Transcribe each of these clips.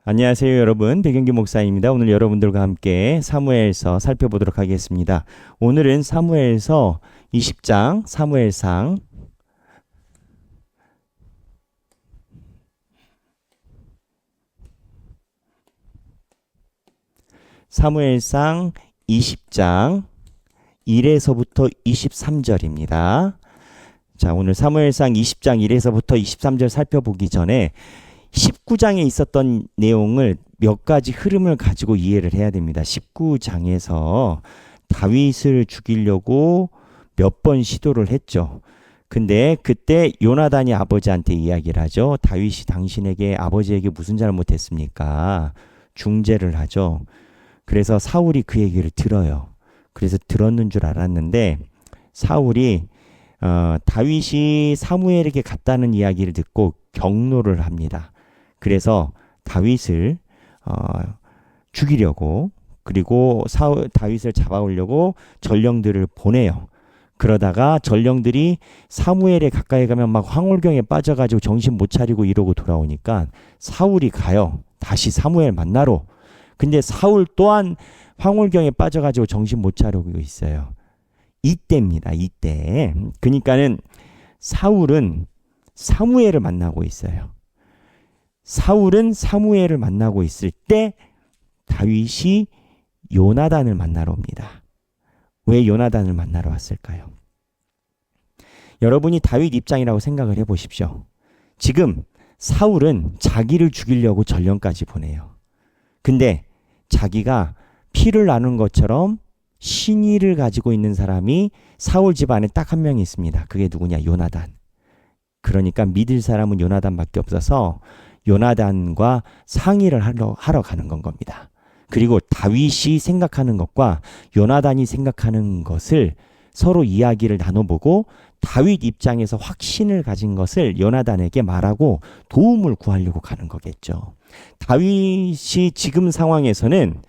안녕하세요, 여러분. 백영기 목사입니다. 오늘 여러분들과 함께 사무엘서 살펴보도록 하겠습니다. 오늘은 사무엘서 20장 사무엘상 20장 1에서부터 23절입니다. 자, 오늘 사무엘상 20장 1에서부터 23절 살펴보기 전에 19장에 있었던 내용을 몇 가지 흐름을 가지고 이해를 해야 됩니다. 19장에서 다윗을 죽이려고 몇 번 시도를 했죠. 근데 그때 요나단이 아버지한테 이야기를 하죠. 다윗이 당신에게 아버지에게 무슨 잘못했습니까? 중재를 하죠. 그래서 사울이 그 얘기를 들어요. 그래서 들었는 줄 알았는데 사울이 다윗이 사무엘에게 갔다는 이야기를 듣고 경노를 합니다. 그래서 다윗을 죽이려고, 그리고 다윗을 잡아오려고 전령들을 보내요. 그러다가 전령들이 사무엘에 가까이 가면 막 황홀경에 빠져가지고 정신 못 차리고 이러고 돌아오니까 사울이 가요. 다시 사무엘 만나러. 근데 사울 또한 황홀경에 빠져가지고 정신 못 차리고 있어요. 이때입니다. 이때. 그러니까는 사울은 사무엘을 만나고 있어요. 사울은 사무엘을 만나고 있을 때 다윗이 요나단을 만나러 옵니다. 왜 요나단을 만나러 왔을까요? 여러분이 다윗 입장이라고 생각을 해보십시오. 지금 사울은 자기를 죽이려고 전령까지 보내요. 근데 자기가 피를 나눈 것처럼 신의를 가지고 있는 사람이 사울 집안에 딱 한 명 있습니다. 그게 누구냐? 요나단. 그러니까 믿을 사람은 요나단밖에 없어서 요나단과 상의를 하러 가는 건 겁니다. 그리고 다윗이 생각하는 것과 요나단이 생각하는 것을 서로 이야기를 나눠보고 다윗 입장에서 확신을 가진 것을 요나단에게 말하고 도움을 구하려고 가는 거겠죠. 다윗이 지금 상황에서는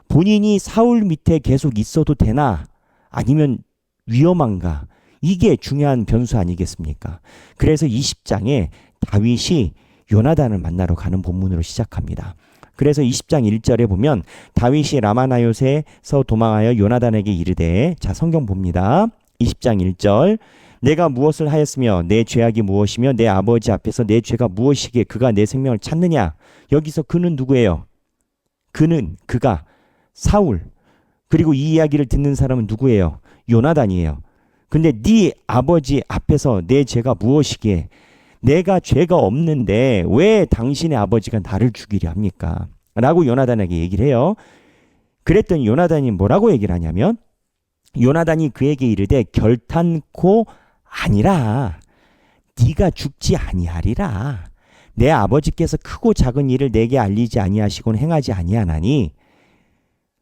본인이 사울 밑에 계속 있어도 되나 아니면 위험한가, 이게 중요한 변수 아니겠습니까? 그래서 20장에 다윗이 요나단을 만나러 가는 본문으로 시작합니다. 그래서 20장 1절에 보면 다윗이 라마나요세에서 도망하여 요나단에게 이르되, 자, 성경 봅니다. 20장 1절, 내가 무엇을 하였으며 내 죄악이 무엇이며 내 아버지 앞에서 내 죄가 무엇이기에 그가 내 생명을 찾느냐. 여기서 그는 누구예요? 그가 사울. 그리고 이 이야기를 듣는 사람은 누구예요? 요나단이에요. 근데 네 아버지 앞에서 내 죄가 무엇이기에, 내가 죄가 없는데 왜 당신의 아버지가 나를 죽이려 합니까? 라고 요나단에게 얘기를 해요. 그랬더니 요나단이 뭐라고 얘기를 하냐면, 요나단이 그에게 이르되 결탄코 아니라 네가 죽지 아니하리라. 내 아버지께서 크고 작은 일을 내게 알리지 아니하시고는 행하지 아니하나니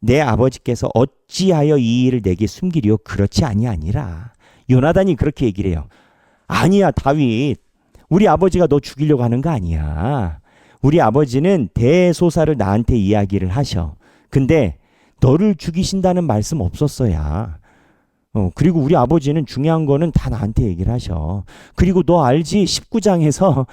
내 아버지께서 어찌하여 이 일을 내게 숨기리요? 그렇지 아니하니라. 요나단이 그렇게 얘기를 해요. 아니야, 다윗. 우리 아버지가 너 죽이려고 하는 거 아니야. 우리 아버지는 대소사를 나한테 이야기를 하셔. 근데 너를 죽이신다는 말씀 없었어야. 그리고 우리 아버지는 중요한 거는 다 나한테 얘기를 하셔. 그리고 너 알지? 19장에서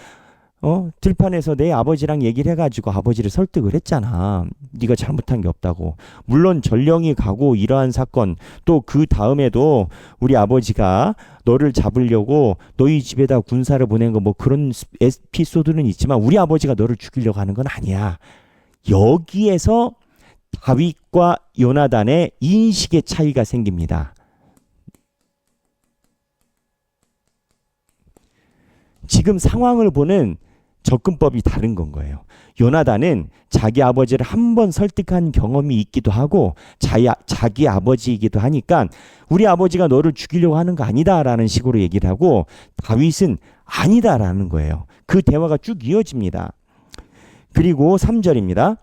들판에서 내 아버지랑 얘기를 해가지고 아버지를 설득을 했잖아. 네가 잘못한 게 없다고. 물론 전령이 가고 이러한 사건, 또 그 다음에도 우리 아버지가 너를 잡으려고 너희 집에다 군사를 보낸 거 뭐 그런 에피소드는 있지만 우리 아버지가 너를 죽이려고 하는 건 아니야. 여기에서 다윗과 요나단의 인식의 차이가 생깁니다. 지금 상황을 보는 접근법이 다른 건 거예요. 요나단은 자기 아버지를 한 번 설득한 경험이 있기도 하고 자기 아버지이기도 하니까 우리 아버지가 너를 죽이려고 하는 거 아니다라는 식으로 얘기를 하고, 다윗은 아니다라는 거예요. 그 대화가 쭉 이어집니다. 그리고 3절입니다.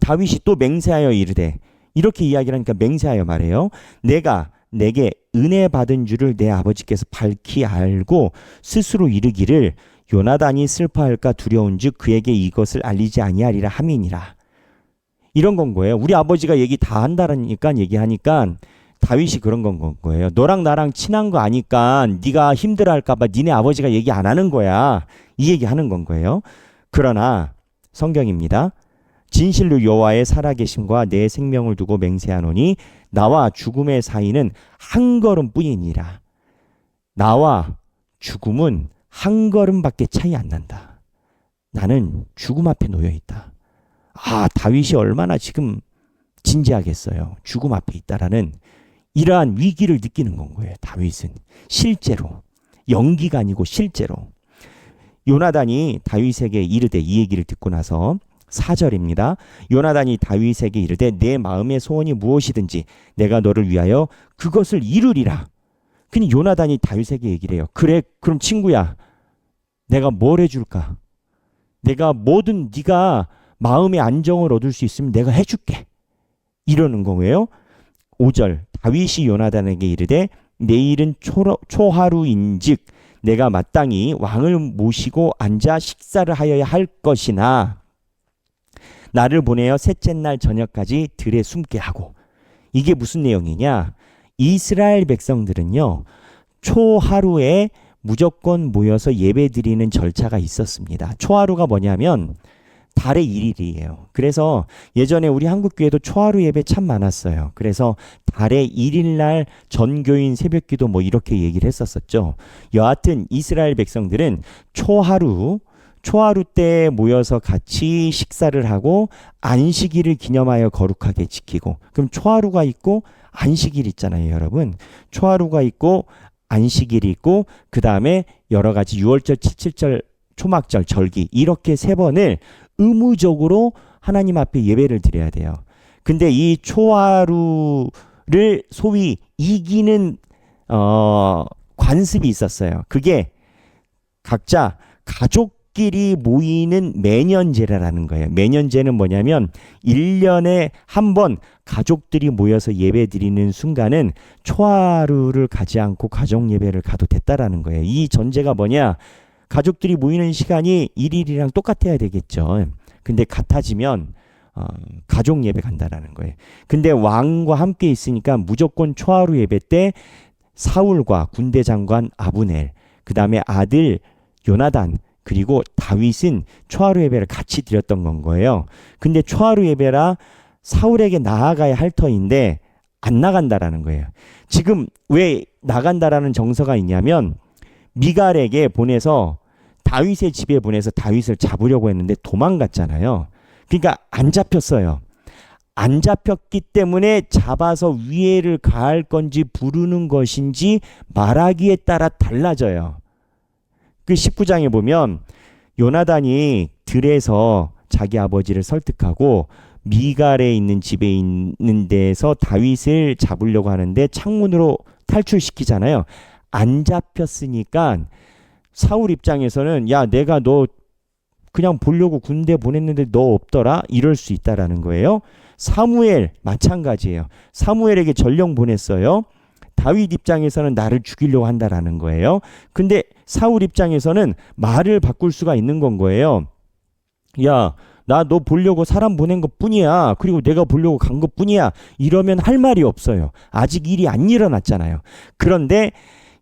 다윗이 또 맹세하여 이르되, 이렇게 이야기를 하니까 맹세하여 말해요. 내가 내게 은혜 받은 줄을 내 아버지께서 밝히 알고 스스로 이르기를 요나단이 슬퍼할까 두려운즉 그에게 이것을 알리지 아니하리라 함이니라. 이런 건 거예요. 우리 아버지가 얘기 다 한다니까 얘기하니까 다윗이 그런 건 거예요. 너랑 나랑 친한 거 아니까 네가 힘들어할까 봐 니네 아버지가 얘기 안 하는 거야. 이 얘기하는 건 거예요. 그러나 성경입니다. 진실로 여호와의 살아계심과 내 생명을 두고 맹세하노니 나와 죽음의 사이는 한 걸음뿐이니라. 나와 죽음은 한 걸음밖에 차이 안 난다. 나는 죽음 앞에 놓여 있다. 아, 다윗이 얼마나 지금 진지하겠어요. 죽음 앞에 있다라는 이러한 위기를 느끼는 건 거예요. 다윗은 실제로, 연기가 아니고 실제로. 요나단이 다윗에게 이르되, 이 얘기를 듣고 나서 4절입니다. 요나단이 다윗에게 이르되 내 마음의 소원이 무엇이든지 내가 너를 위하여 그것을 이루리라. 그니 요나단이 다윗에게 얘기를 해요. 그래, 그럼 친구야, 내가 뭘 해줄까? 내가 뭐든 네가 마음의 안정을 얻을 수 있으면 내가 해줄게. 이러는 거예요. 5절, 다윗이 요나단에게 이르되 내일은 초하루인즉 내가 마땅히 왕을 모시고 앉아 식사를 하여야 할 것이나 나를 보내어 셋째 날 저녁까지 들에 숨게 하고. 이게 무슨 내용이냐? 이스라엘 백성들은요, 초하루에 무조건 모여서 예배드리는 절차가 있었습니다. 초하루가 뭐냐면 달의 1일이에요. 그래서 예전에 우리 한국교회도 초하루 예배 참 많았어요. 그래서 달의 1일 날 전교인 새벽기도 뭐 이렇게 얘기를 했었었죠. 여하튼 이스라엘 백성들은 초하루 때 모여서 같이 식사를 하고 안식일을 기념하여 거룩하게 지키고. 그럼 초하루가 있고 안식일 있잖아요, 여러분. 초하루가 있고 안식일이 있고 그 다음에 여러 가지 유월절, 칠칠절, 초막절, 절기 이렇게 3번을 의무적으로 하나님 앞에 예배를 드려야 돼요. 근데 이 초하루를 소위 이기는 관습이 있었어요. 그게 각자 가족끼리 모이는 매년제라는 거예요. 매년제는 뭐냐면 1년에 한 번 가족들이 모여서 예배 드리는 순간은 초하루를 가지 않고 가정 예배를 가도 됐다라는 거예요. 이 전제가 뭐냐? 가족들이 모이는 시간이 1일이랑 똑같아야 되겠죠. 근데 같아지면 가족 예배 간다라는 거예요. 근데 왕과 함께 있으니까 무조건 초하루 예배 때 사울과 군대 장관 아브넬, 그 다음에 아들 요나단, 그리고 다윗은 초하루 예배를 같이 드렸던 건 거예요. 근데 초하루 예배라 사울에게 나아가야 할 터인데 안 나간다라는 거예요. 지금 왜 나간다라는 정서가 있냐면 미갈에게 보내서 다윗의 집에 보내서 다윗을 잡으려고 했는데 도망갔잖아요. 그러니까 안 잡혔어요. 안 잡혔기 때문에 잡아서 위해를 가할 건지 부르는 것인지 말하기에 따라 달라져요. 그 19장에 보면 요나단이 들에서 자기 아버지를 설득하고 미갈에 있는 집에 있는 데서 다윗을 잡으려고 하는데 창문으로 탈출시키잖아요. 안 잡혔으니까 사울 입장에서는 야, 내가 너 그냥 보려고 군대 보냈는데 너 없더라? 이럴 수 있다라는 거예요. 사무엘 마찬가지예요. 사무엘에게 전령 보냈어요. 다윗 입장에서는 나를 죽이려고 한다라는 거예요. 근데 사울 입장에서는 말을 바꿀 수가 있는 건 거예요. 야, 나 너 보려고 사람 보낸 것 뿐이야. 그리고 내가 보려고 간 것 뿐이야. 이러면 할 말이 없어요. 아직 일이 안 일어났잖아요. 그런데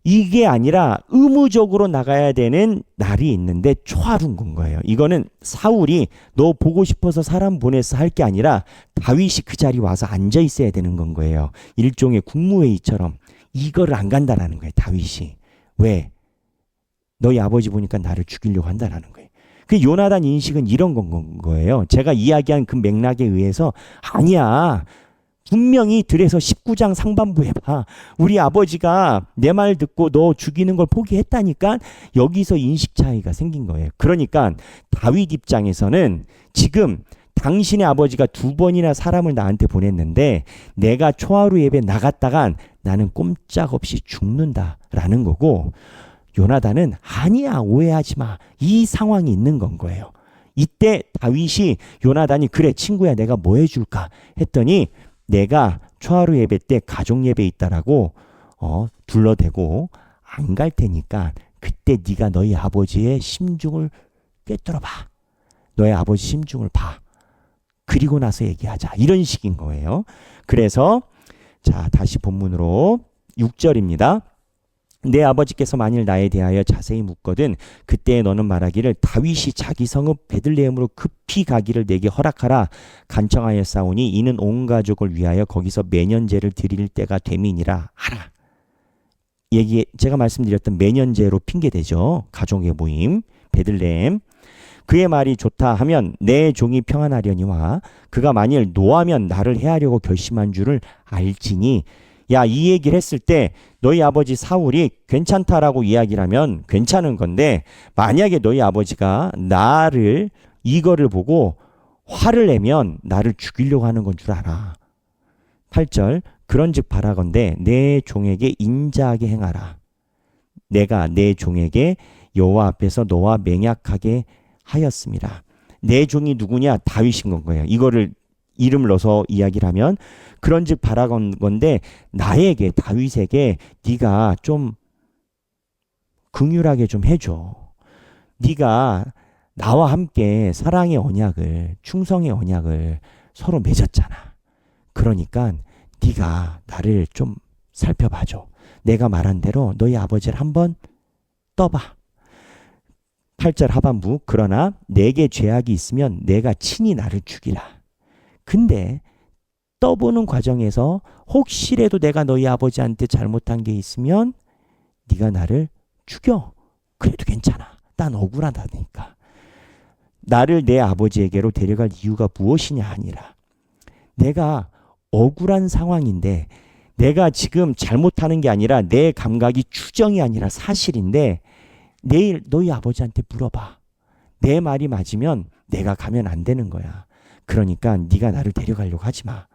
이게 아니라 의무적으로 나가야 되는 날이 있는데 초하루인 건 거예요. 이거는 사울이 너 보고 싶어서 사람 보내서 할 게 아니라 다윗이 그 자리에 와서 앉아 있어야 되는 건 거예요. 일종의 국무회의처럼. 이거를 안 간다라는 거예요, 다윗이. 왜? 너희 아버지 보니까 나를 죽이려고 한다라는 거예요. 그 요나단 인식은 이런 건 거예요. 제가 이야기한 그 맥락에 의해서 아니야. 분명히 들에서 19장 상반부에 봐. 우리 아버지가 내 말 듣고 너 죽이는 걸 포기했다니까. 여기서 인식 차이가 생긴 거예요. 그러니까 다윗 입장에서는 지금 당신의 아버지가 2번이나 사람을 나한테 보냈는데 내가 초하루 예배 나갔다간 나는 꼼짝없이 죽는다라는 거고, 요나단은 아니야, 오해하지 마. 이 상황이 있는 건 거예요. 이때 다윗이 요나단이 그래 친구야 내가 뭐 해줄까 했더니 내가 초하루 예배 때 가족 예배 있다라고 둘러대고 안 갈 테니까 그때 네가 너희 아버지의 심중을 꿰뚫어 봐. 너희 아버지 심중을 봐. 그리고 나서 얘기하자. 이런 식인 거예요. 그래서 자, 다시 본문으로 6절입니다. 내 아버지께서 만일 나에 대하여 자세히 묻거든 그때 너는 말하기를 다윗이 자기 성읍 베들레헴으로 급히 가기를 내게 허락하라. 간청하였사오니 이는 온 가족을 위하여 거기서 매년제를 드릴 때가 됨이니라 하라. 제가 말씀드렸던 매년제로 핑계대죠. 가족의 모임 베들레헴. 그의 말이 좋다 하면 내 종이 평안하려니와 그가 만일 노하면 나를 해하려고 결심한 줄을 알지니. 야, 이 얘기를 했을 때 너희 아버지 사울이 괜찮다라고 이야기를 하면 괜찮은 건데 만약에 너희 아버지가 나를 이거를 보고 화를 내면 나를 죽이려고 하는 건 줄 알아. 8절 그런즉 바라건대 내 종에게 인자하게 행하라. 내가 내 종에게 여호와 앞에서 너와 맹약하게 하였습니다. 내 종이 누구냐? 다윗인 거예요. 이거를 이름을 넣어서 이야기를 하면 그런즉 바라건대 나에게 다윗에게 네가 좀 긍휼하게 좀 해줘. 네가 나와 함께 사랑의 언약을 충성의 언약을 서로 맺었잖아. 그러니까 네가 나를 좀 살펴봐줘. 내가 말한 대로 너희 아버지를 한번 떠봐. 8절 하반부 그러나 내게 죄악이 있으면 내가 친히 나를 죽이라. 근데 떠보는 과정에서 혹시라도 내가 너희 아버지한테 잘못한 게 있으면 네가 나를 죽여. 그래도 괜찮아. 난 억울하다니까. 나를 내 아버지에게로 데려갈 이유가 무엇이냐 아니라 내가 억울한 상황인데 내가 지금 잘못하는 게 아니라 내 감각이 추정이 아니라 사실인데 내일 너희 아버지한테 물어봐. 내 말이 맞으면 내가 가면 안 되는 거야. 그러니까 네가 나를 데려가려고 하지 마.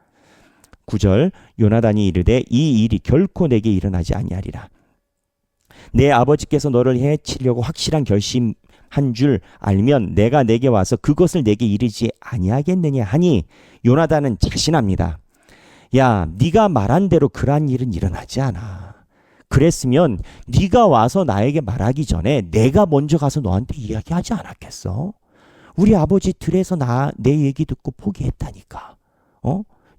9절 요나단이 이르되 이 일이 결코 내게 일어나지 아니하리라. 내 아버지께서 너를 해치려고 확실한 결심한 줄 알면 내가 내게 와서 그것을 내게 이르지 아니하겠느냐 하니 요나단은 자신합니다. 야, 네가 말한 대로 그러한 일은 일어나지 않아. 그랬으면 네가 와서 나에게 말하기 전에 내가 먼저 가서 너한테 이야기하지 않았겠어? 우리 아버지 들에서 내 얘기 듣고 포기했다니까.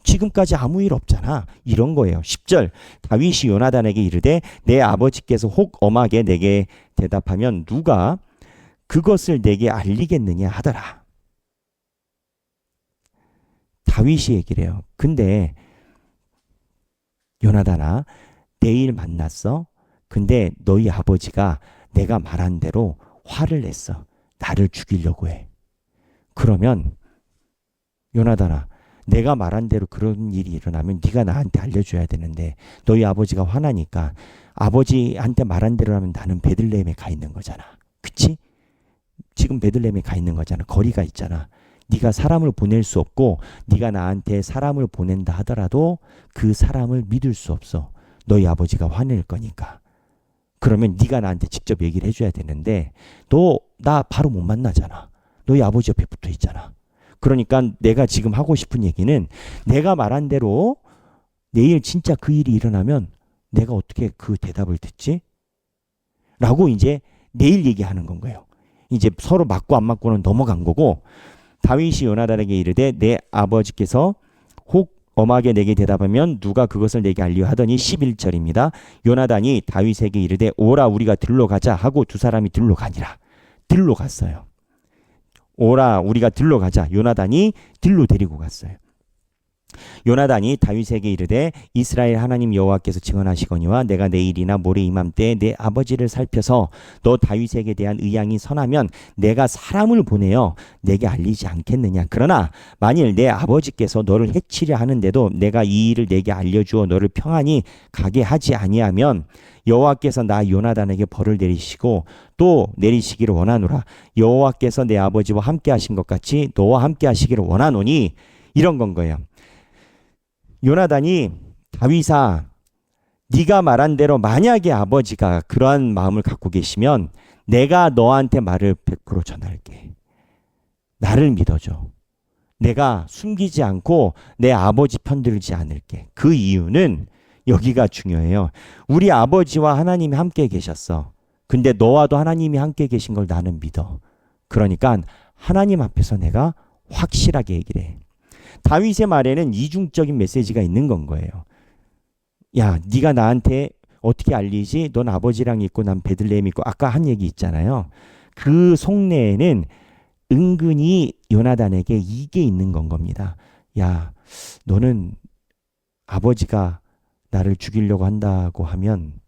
지금까지 아무 일 없잖아. 이런 거예요. 10절 다윗이 요나단에게 이르되 내 아버지께서 혹 엄하게 내게 대답하면 누가 그것을 내게 알리겠느냐 하더라. 다윗이 얘기를 해요. 근데 요나단아 내일 만났어. 근데 너희 아버지가 내가 말한 대로 화를 냈어. 나를 죽이려고 해. 그러면 요나단아 내가 말한 대로 그런 일이 일어나면 네가 나한테 알려줘야 되는데 너희 아버지가 화나니까 아버지한테 말한 대로 하면 나는 베들레헴에 가 있는 거잖아. 그치? 지금 베들레헴에 가 있는 거잖아. 거리가 있잖아. 네가 사람을 보낼 수 없고 네가 나한테 사람을 보낸다 하더라도 그 사람을 믿을 수 없어. 너희 아버지가 화낼 거니까. 그러면 네가 나한테 직접 얘기를 해줘야 되는데 너 나 바로 못 만나잖아. 너희 아버지 옆에 붙어 있잖아. 그러니까 내가 지금 하고 싶은 얘기는 내가 말한 대로 내일 진짜 그 일이 일어나면 내가 어떻게 그 대답을 듣지? 라고 이제 내일 얘기하는 건 거예요. 이제 서로 맞고 안 맞고는 넘어간 거고 다윗이 요나단에게 이르되 내 아버지께서 혹 엄하게 내게 대답하면 누가 그것을 내게 알리려 하더니 11절입니다. 요나단이 다윗에게 이르되 오라 우리가 들러 가자 하고 두 사람이 들러 가니라. 들러 갔어요. 오라 우리가 들러 가자. 요나단이 들로 데리고 갔어요. 요나단이 다윗에게 이르되 이스라엘 하나님 여호와께서 증언하시거니와 내가 내일이나 모레 이맘때에 내 아버지를 살펴서 너 다윗에게 대한 의향이 선하면 내가 사람을 보내어 내게 알리지 않겠느냐. 그러나 만일 내 아버지께서 너를 해치려 하는데도 내가 이 일을 내게 알려주어 너를 평안히 가게 하지 아니하면 여호와께서 나 요나단에게 벌을 내리시고 또 내리시기를 원하노라. 여호와께서 내 아버지와 함께 하신 것 같이 너와 함께 하시기를 원하노니. 이런 건 거예요. 요나단이 다윗아 네가 말한 대로 만약에 아버지가 그러한 마음을 갖고 계시면 내가 너한테 말을 100% 전할게. 나를 믿어줘. 내가 숨기지 않고 내 아버지 편들지 않을게. 그 이유는 여기가 중요해요. 우리 아버지와 하나님이 함께 계셨어. 근데 너와도 하나님이 함께 계신 걸 나는 믿어. 그러니까 하나님 앞에서 내가 확실하게 얘기를 해. 다윗의 말에는 이중적인 메시지가 있는 건 거예요. 야, 네가 나한테 어떻게 알리지? 넌 아버지랑 있고 난 베들레헴 있고 아까 한 얘기 있잖아요. 그 속내에는 은근히 요나단에게 이게 있는 건 겁니다. 야, 너는 아버지가 나를 죽이려고 한다고 하면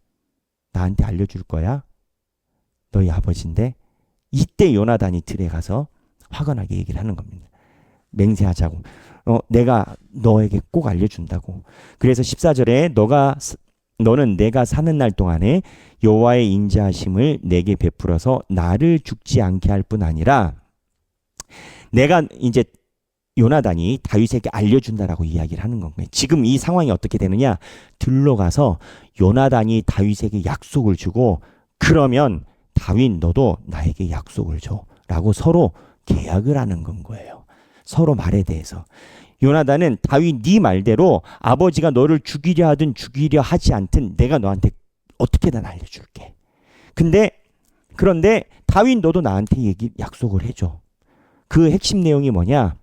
나한테 알려줄 거야? 너희 아버지인데? 이때 요나단이 들에 가서 화건하게 얘기를 하는 겁니다. 맹세하자고. 내가 너에게 꼭 알려준다고. 그래서 14절에 너는 내가 사는 날 동안에 여호와의 인자하심을 내게 베풀어서 나를 죽지 않게 할 뿐 아니라 내가 이제 요나단이 다윗에게 알려준다라고 이야기를 하는 건가요. 지금 이 상황이 어떻게 되느냐? 들러가서 요나단이 다윗에게 약속을 주고 그러면 다윗 너도 나에게 약속을 줘 라고 서로 계약을 하는 건 거예요. 서로 말에 대해서. 요나단은 다윗 네 말대로 아버지가 너를 죽이려 하든 죽이려 하지 않든 내가 너한테 어떻게든 알려줄게. 그런데 다윗 너도 나한테 약속을 해줘. 그 핵심 내용이 뭐냐?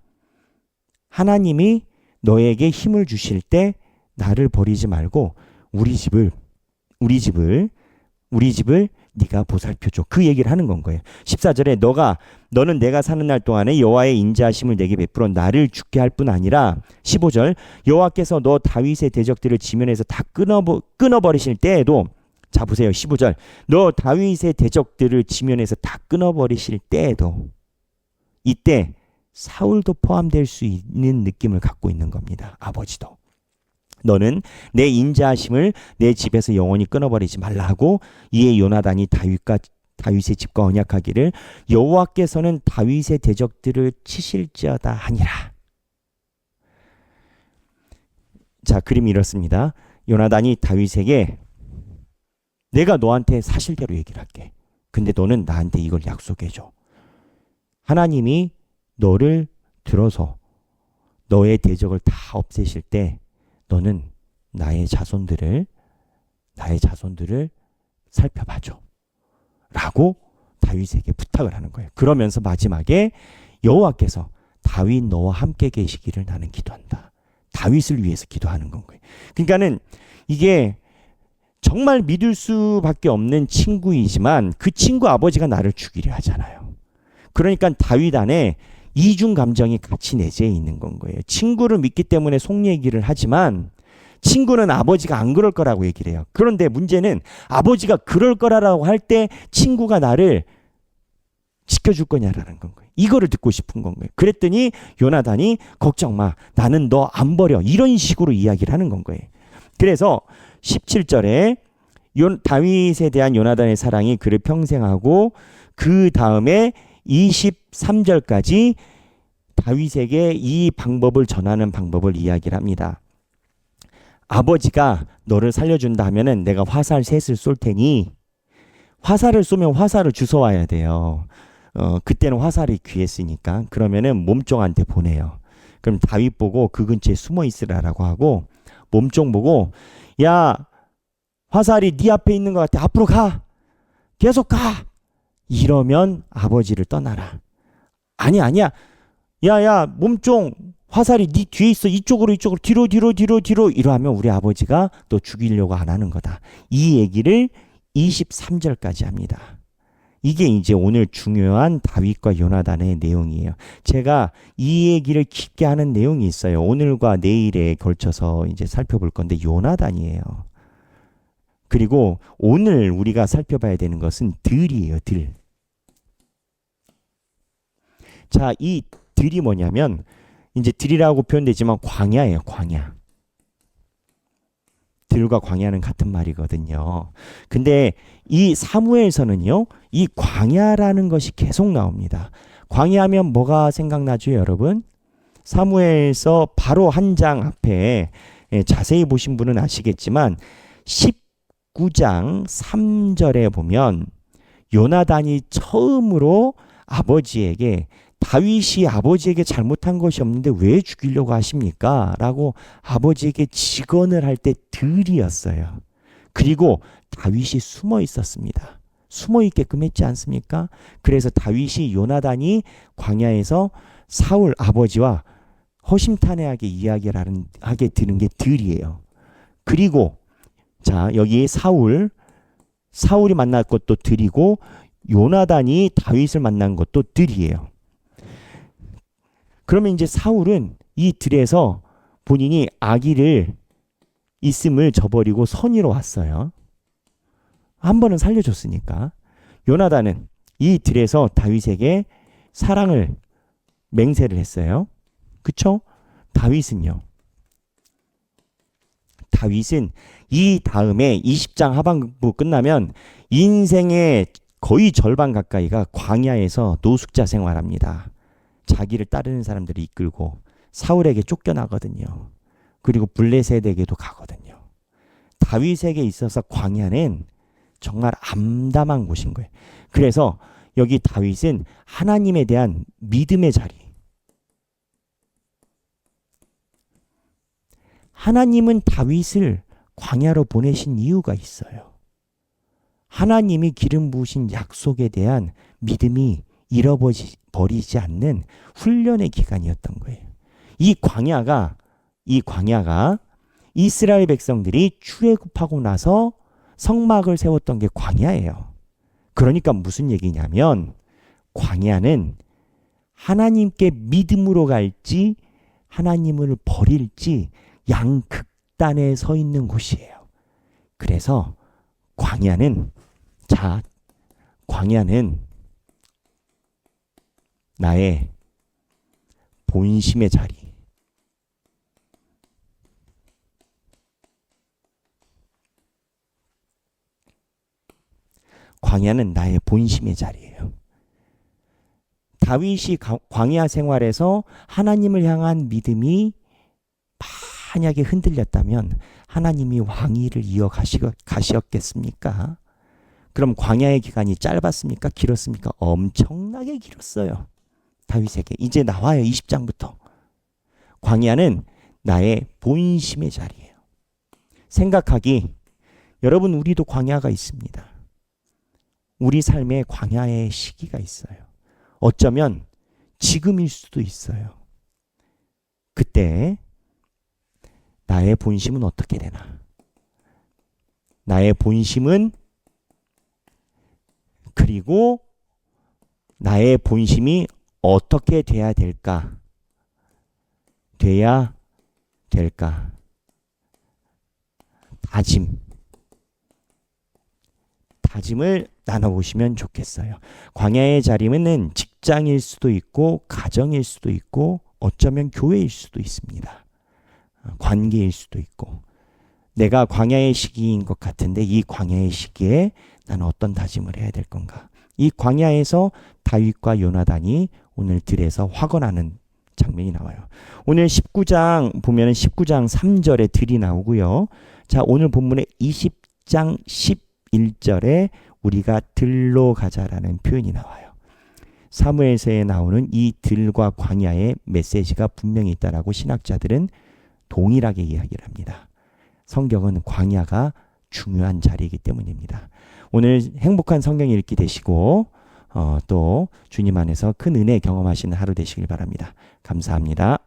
하나님이 너에게 힘을 주실 때 나를 버리지 말고 우리 집을 네가 보살펴줘. 그 얘기를 하는 건 거예요. 14절에 너는 내가 사는 날 동안에 여호와의 인자하심을 내게 베풀어 나를 죽게 할 뿐 아니라 15절 여호와께서 너 다윗의 대적들을 지면에서 다 끊어버리실 때에도 자 보세요. 15절 너 다윗의 대적들을 지면에서 다 끊어버리실 때에도 이때 사울도 포함될 수 있는 느낌을 갖고 있는 겁니다. 아버지도. 너는 내 인자하심을 내 집에서 영원히 끊어버리지 말라고 이에 요나단이 다윗의 집과 언약하기를 여호와께서는 다윗의 대적들을 치실지어다 하니라. 자, 그림이 이렇습니다. 요나단이 다윗에게 내가 너한테 사실대로 얘기를 할게. 근데 너는 나한테 이걸 약속해줘. 하나님이 너를 들어서 너의 대적을 다 없애실 때 너는 나의 자손들을 살펴봐줘. 라고 다윗에게 부탁을 하는 거예요. 그러면서 마지막에 여호와께서 다윗 너와 함께 계시기를 나는 기도한다. 다윗을 위해서 기도하는 건 거예요. 그러니까는 이게 정말 믿을 수밖에 없는 친구이지만 그 친구 아버지가 나를 죽이려 하잖아요. 그러니까 다윗 안에 이중 감정이 같이 내재해 있는 건 거예요. 친구를 믿기 때문에 속 얘기를 하지만 친구는 아버지가 안 그럴 거라고 얘기를 해요. 그런데 문제는 아버지가 그럴 거라고 할 때 친구가 나를 지켜줄 거냐라는 건 거예요. 이거를 듣고 싶은 건 거예요. 그랬더니 요나단이 걱정 마. 나는 너 안 버려. 이런 식으로 이야기를 하는 건 거예요. 그래서 17절에 다윗에 대한 요나단의 사랑이 그를 평생하고 그 다음에 23절까지 다윗에게 이 방법을 전하는 방법을 이야기를 합니다. 아버지가 너를 살려준다 하면은 내가 화살 셋을 쏠 테니 화살을 쏘면 화살을 주워와야 돼요. 그때는 화살이 귀했으니까. 그러면은 몸종한테 보내요. 그럼 다윗 보고 그 근처에 숨어 있으라라고 하고 몸종 보고 야 화살이 네 앞에 있는 것 같아. 앞으로 가. 계속 가. 이러면 아버지를 떠나라. 아니야. 야야 몸종 화살이 네 뒤에 있어. 이쪽으로 뒤로 이러하면 우리 아버지가 너 죽이려고 안 하는 거다. 이 얘기를 23절까지 합니다. 이게 이제 오늘 중요한 다윗과 요나단의 내용이에요. 제가 이 얘기를 깊게 하는 내용이 있어요. 오늘과 내일에 걸쳐서 이제 살펴볼 건데 요나단이에요. 그리고 오늘 우리가 살펴봐야 되는 것은 들이에요. 들. 자, 이 들이 뭐냐면 이제 들이라고 표현되지만 광야예요. 광야. 들과 광야는 같은 말이거든요. 근데 이 사무엘서는요. 이 광야라는 것이 계속 나옵니다. 광야하면 뭐가 생각나죠, 여러분? 사무엘서 바로 한 장 앞에 자세히 보신 분은 아시겠지만 19장 3절에 보면 요나단이 처음으로 아버지에게 다윗이 아버지에게 잘못한 것이 없는데 왜 죽이려고 하십니까? 라고 아버지에게 직언을 할 때 들이었어요. 그리고 다윗이 숨어 있었습니다. 숨어 있게끔 했지 않습니까? 그래서 다윗이 요나단이 광야에서 사울 아버지와 허심탄회하게 이야기를 하게 드는 게 들이에요. 그리고 자, 여기 사울이 만난 것도 들이고 요나단이 다윗을 만난 것도 들이에요. 그러면 이제 사울은 이 들에서 본인이 악의를 있음을 저버리고 선의로 왔어요. 한 번은 살려줬으니까. 요나단은 이 들에서 다윗에게 사랑을 맹세를 했어요. 그쵸? 다윗은 이 다음에 20장 하반부 끝나면 인생의 거의 절반 가까이가 광야에서 노숙자 생활합니다. 자기를 따르는 사람들을 이끌고 사울에게 쫓겨나거든요. 그리고 블레셋에게도 가거든요. 다윗에게 있어서 광야는 정말 암담한 곳인 거예요. 그래서 여기 다윗은 하나님에 대한 믿음의 자리. 하나님은 다윗을 광야로 보내신 이유가 있어요. 하나님이 기름 부으신 약속에 대한 믿음이 잃어버리지 않는 훈련의 기간이었던 거예요. 이 광야가 이스라엘 백성들이 출애굽하고 나서 성막을 세웠던 게 광야예요. 그러니까 무슨 얘기냐면 광야는 하나님께 믿음으로 갈지 하나님을 버릴지 양극단에 서 있는 곳이에요. 그래서 광야는 나의 본심의 자리. 광야는 나의 본심의 자리예요. 다윗이 광야 생활에서 하나님을 향한 믿음이 만약에 흔들렸다면 하나님이 왕위를 이어가시었겠습니까? 그럼 광야의 기간이 짧았습니까? 길었습니까? 엄청나게 길었어요. 다윗에게. 이제 나와요. 20장부터. 광야는 나의 본심의 자리예요. 여러분 우리도 광야가 있습니다. 우리 삶에 광야의 시기가 있어요. 어쩌면 지금일 수도 있어요. 그때 나의 본심은 어떻게 되나? 그리고 나의 본심이 어떻게 돼야 될까? 다짐을 나눠보시면 좋겠어요. 광야의 자리는 직장일 수도 있고 가정일 수도 있고 어쩌면 교회일 수도 있습니다. 관계일 수도 있고 내가 광야의 시기인 것 같은데 이 광야의 시기에 나는 어떤 다짐을 해야 될 건가? 이 광야에서 다윗과 요나단이 오늘 들에서 화건하는 장면이 나와요. 오늘 19장 보면 19장 3절에 들이 나오고요. 자, 오늘 본문의 20장 11절에 우리가 들로 가자라는 표현이 나와요. 사무엘서에 나오는 이 들과 광야의 메시지가 분명히 있다라고 신학자들은 동일하게 이야기를 합니다. 성경은 광야가 중요한 자리이기 때문입니다. 오늘 행복한 성경 읽기 되시고 또 주님 안에서 큰 은혜 경험하시는 하루 되시길 바랍니다. 감사합니다.